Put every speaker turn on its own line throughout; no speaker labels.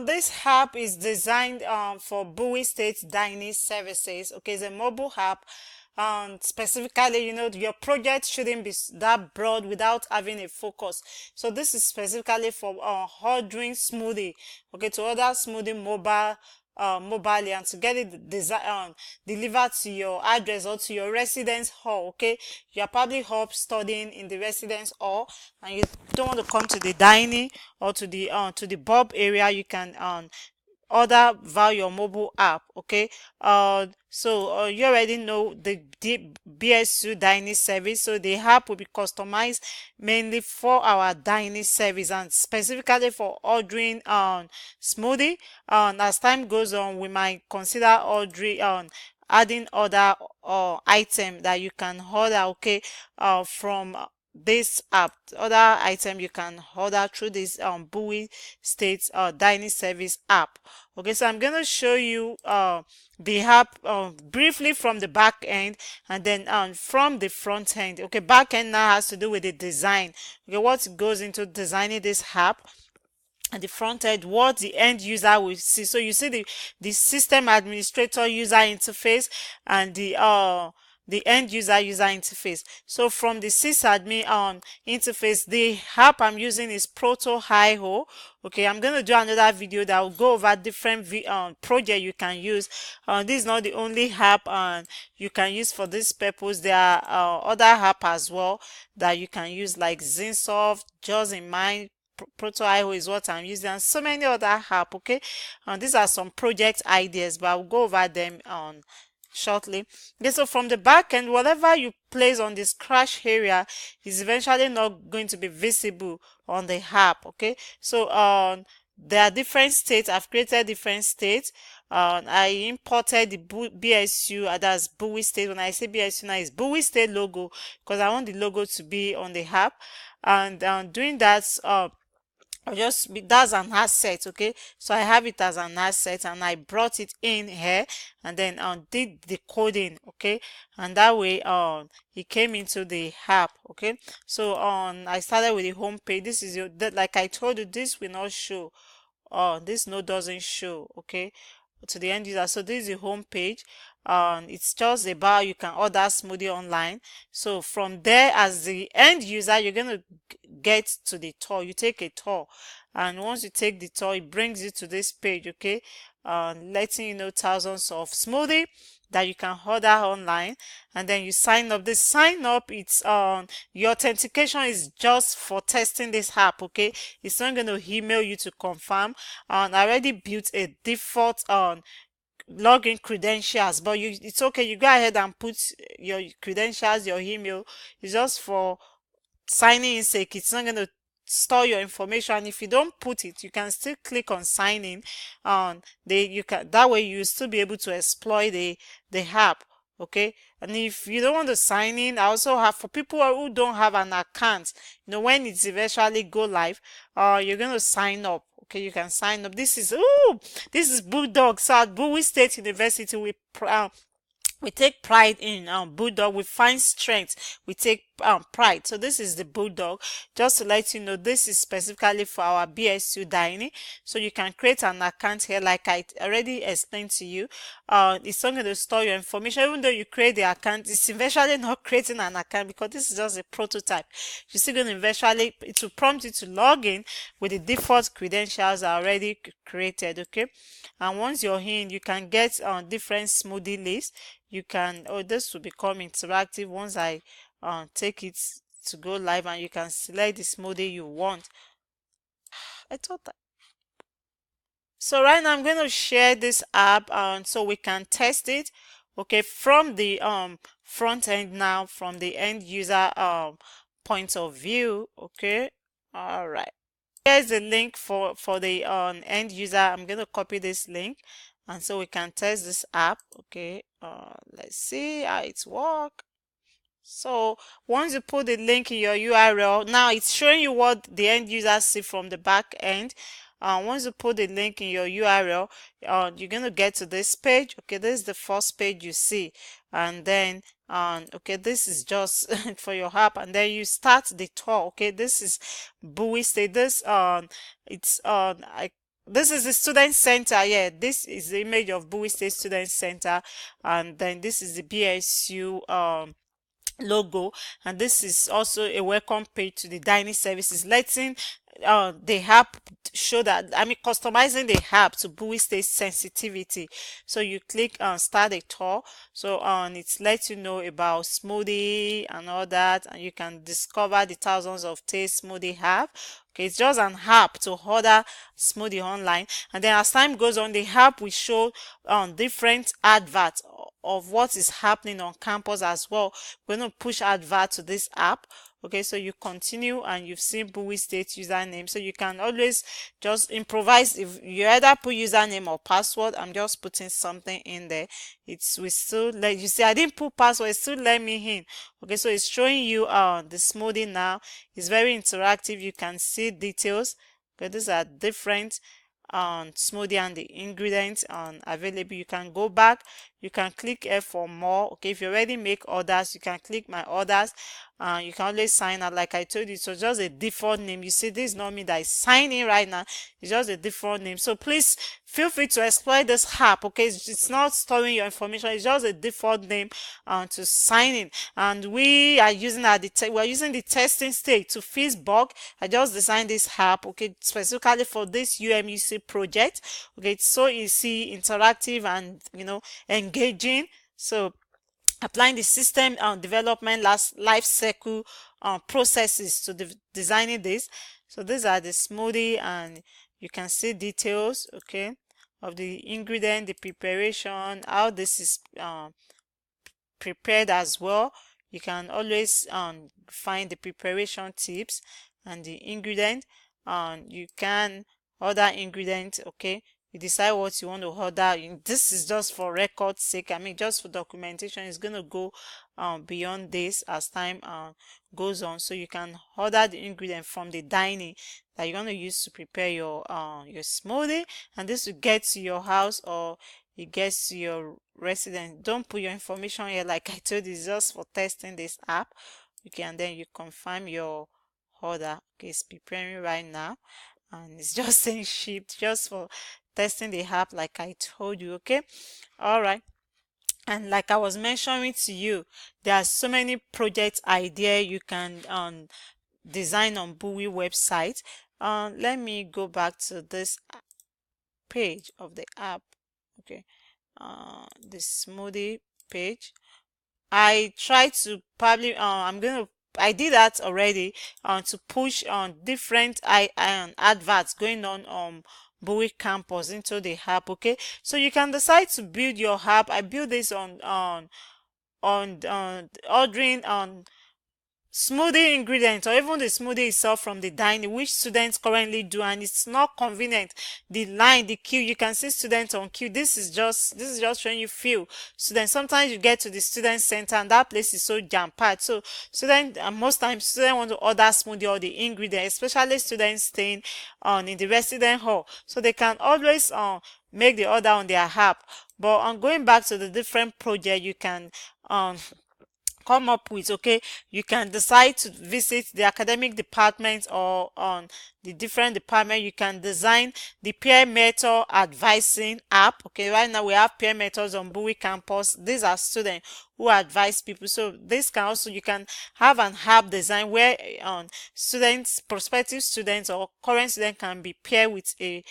This app is designed for Bowie State dining services. Okay, it's a mobile app. Specifically, your project shouldn't be that broad without having a focus. So this is specifically for ordering smoothie. Okay, to order smoothie mobile and to get it delivered to your address or to your residence hall. Okay, you are probably up studying in the residence hall and you don't want to come to the dining or to the Bob area. You can order via your mobile app. Okay, so you already know the BSU dining service. So the app will be customized mainly for our dining service and specifically for ordering smoothie. As time goes on, we might consider ordering adding other item that you can order. Okay, from this app. Other item you can order through this Bowie State dining service app. Okay, so I'm gonna show you the app briefly from the back end and then from the front end. Okay, back end now has to do with the design. Okay, what goes into designing this app, and the front end what the end user will see. So you see the system administrator user interface and the end user interface. So from the sysadmin interface, the app I'm using is Proto.io. Okay, I'm going to do another video that will go over different project you can use. This is not the only app you can use for this purpose. There are other app as well that you can use, like Zinsoft, Just in Mind, Proto.io is what I'm using, and so many other app. Okay, and these are some project ideas, but I'll go over them shortly. Okay, so from the back end, whatever you place on this crash area is eventually not going to be visible on the app. Okay, so there are different states. I've created different states. I imported the BSU, that's Bowie State. When I say BSU now, it's Bowie State logo because I want the logo to be on the app. And doing that, that's an asset. Okay, so I have it as an asset and I brought it in here and then did the coding. Okay, and that way it came into the app. Okay, so I started with the home page. This is like I told you, this will not show. This node doesn't show. Okay, to the end user. So this is the home page. It's just about you can order smoothie online. So from there, as the end user, you're gonna get to the tour. You take a tour, and once you take the tour, it brings you to this page. Okay, letting you know thousands of smoothie that you can order online, and then you sign up. The sign up, it's your authentication is just for testing this app. Okay, it's not going to email you to confirm. I already built a default login credentials, but it's okay, you go ahead and put your credentials, your email. It's just for signing in sake. It's not going to store your information. If you don't put it, you can still click on sign in. That way you still be able to exploit the app. Okay, and if you don't want to sign in, I also have, for people who don't have an account, when it's eventually go live, you're going to sign up. Okay, you can sign up. This is Bulldog. So at Bowie State University, we take pride in Bulldog. We find strength. We take pride. So this is the Bulldog. Just to let you know, this is specifically for our BSU dining. So you can create an account here, like I already explained to you. It's not going to store your information. Even though you create the account, it's eventually not creating an account because this is just a prototype. You're still going to eventually, it will prompt you to log in with the default credentials already created. Okay, and once you're in, you can get different smoothie lists. You can, this will become interactive once I take it to go live, and you can select the smoothie you want. I thought that. So right now I'm going to share this app so we can test it. Okay, from the front end now, from the end user point of view. Okay, all right. Here's the link for the end user. I'm going to copy this link, and so we can test this app. Okay, let's see how it works. So once you put the link in your URL, now it's showing you what the end user see from the back end. Once you put the link in your URL, you're going to get to this page. Okay, this is the first page you see, and then okay, this is just for your app, and then you start the tour. Okay, this is Bowie State. This it's this is the student center. Yeah, this is the image of Bowie State Student Center, and then this is the BSU logo, and this is also a welcome page to the dining services, letting the app show that, I mean, customizing the app to Bowie State sensitivity. So you click on start a tour, so it lets you know about smoothie and all that, and you can discover the thousands of tastes smoothie have. Okay, it's just an app to order smoothie online, and then as time goes on, the app will show different adverts of what is happening on campus as well. We're going to push advert to this app. Okay, so you continue and you've seen Bowie State username, so you can always just improvise. If you either put username or password, I'm just putting something in there. It's we still let you see I didn't put password, it still let me in. Okay, so it's showing you the smoothie now. It's very interactive. You can see details. Okay, these are different smoothie and the ingredients available. You can go back, you can click F for more. Okay, if you already make orders, you can click my orders. You can always sign out like I told you. So just a default name. You see, this is not me that is signing right now, it's just a default name. So please feel free to exploit this app. Okay, it's not storing your information, it's just a default name to sign in. And we are using we're using the testing stage to fix bug. I just designed this app, okay, specifically for this UMUC project. Okay, it's so easy, interactive, and engaging. So applying the system development life cycle processes to designing this. So these are the smoothie, and you can see details, okay, of the ingredient, the preparation, how this is prepared as well. You can always find the preparation tips and the ingredient. You can order ingredients. Okay, you decide what you want to order. This is just for record's sake, I mean, just for documentation. It's going to go beyond this as time goes on. So you can order the ingredient from the dining that you're going to use to prepare your smoothie, and this will get to your house or it gets to your resident. Don't put your information here, like I told you, it's just for testing this app. Okay, and then you confirm your order. Okay, it's preparing right now, and it's just saying shipped, just for testing the app, like I told you. Okay, all right. And like I was mentioning to you, there are so many project idea you can design on Bowie website. Let me go back to this page of the app. Okay, the smoothie page. I try to probably I did that already to push on different adverts going on Bowie campus into the app. Okay, so you can decide to build your app. I built this on ordering on smoothie ingredients, or even the smoothie itself from the dining, which students currently do, and it's not convenient. The line, the queue, you can see students on queue. This is just showing you few students. Sometimes you get to the student center and that place is so jam-packed. So most times students want to order smoothie or the ingredients, especially students staying in the resident hall, so they can always make the order on their app. But on going back to the different project you can come up with, okay, you can decide to visit the academic department or on the different department. You can design the peer mentor advising app. Okay, right now we have peer mentors on Bowie campus. These are students who advise people. So this can also, you can have an app design where students, prospective students or current students can be paired with a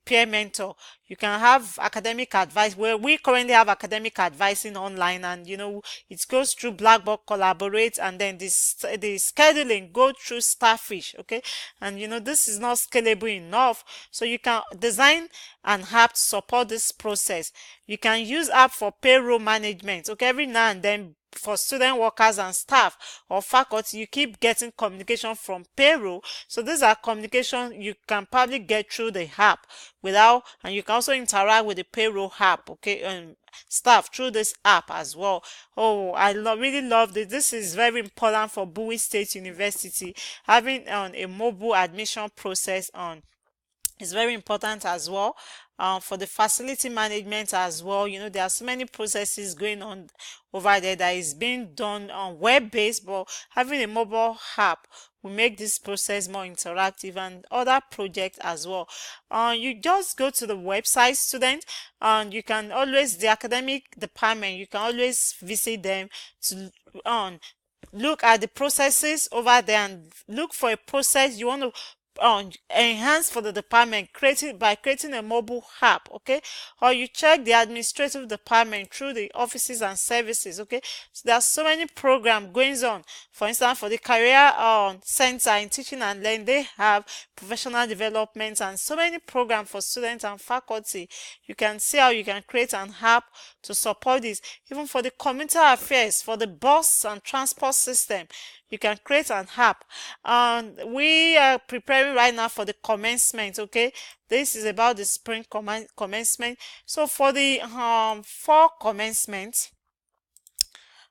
peer mentor. You can have academic advice, where we currently have academic advising online, and it goes through Blackboard Collaborate, and then the scheduling go through Starfish. Okay, and this is not scalable enough, so you can design an app to support this process. You can use app for payroll management. Okay, every now and then for student workers and staff or faculty, you keep getting communication from payroll. So these are communication you can probably get through the app without, and you can also interact with the payroll app, okay, staff through this app as well. Oh, I really love this. This is very important for Bowie State University, having a mobile admission process on It's very important as well. For the facility management as well, there are so many processes going on over there that is being done on web-based, but having a mobile app will make this process more interactive, and other projects as well. You just go to the website, student, and you can always, the academic department, you can always visit them to look at the processes over there and look for a process you want to enhance for the department, created by creating a mobile app. Okay, or you check the administrative department through the offices and services. Okay, so there are so many programs going on. For instance, for the career center in teaching and learning, they have professional development and so many programs for students and faculty. You can see how you can create an app to support this. Even for the community affairs, for the bus and transport system, you can create an app. And we are preparing right now for the commencement. Okay, this is about the spring commencement. So for the fall commencement,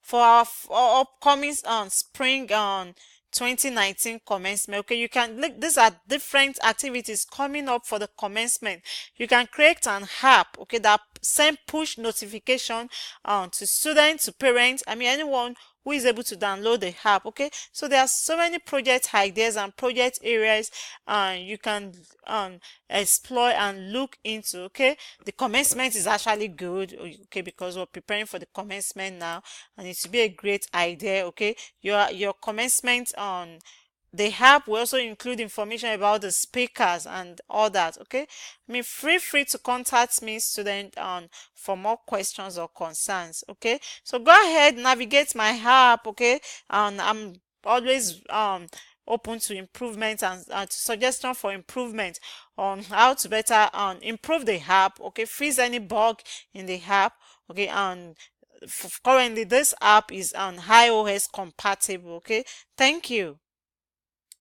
for our upcoming spring 2019 commencement, okay, you can look, these are different activities coming up for the commencement. You can create an app, okay, that send push notification to students, to parents, anyone who is able to download the app. Okay, so there are so many project ideas and project areas you can explore and look into. Okay, the commencement is actually good, okay, because we're preparing for the commencement now, and it will be a great idea. Okay, your commencement on the app will also include information about the speakers and all that. Okay, feel free to contact me, student, for more questions or concerns. Okay, so go ahead, navigate my app. Okay, and I'm always open to improvement and to suggestion for improvement on how to better improve the app. Okay, fix any bug in the app. Okay, and currently this app is on iOS compatible. Okay, thank you.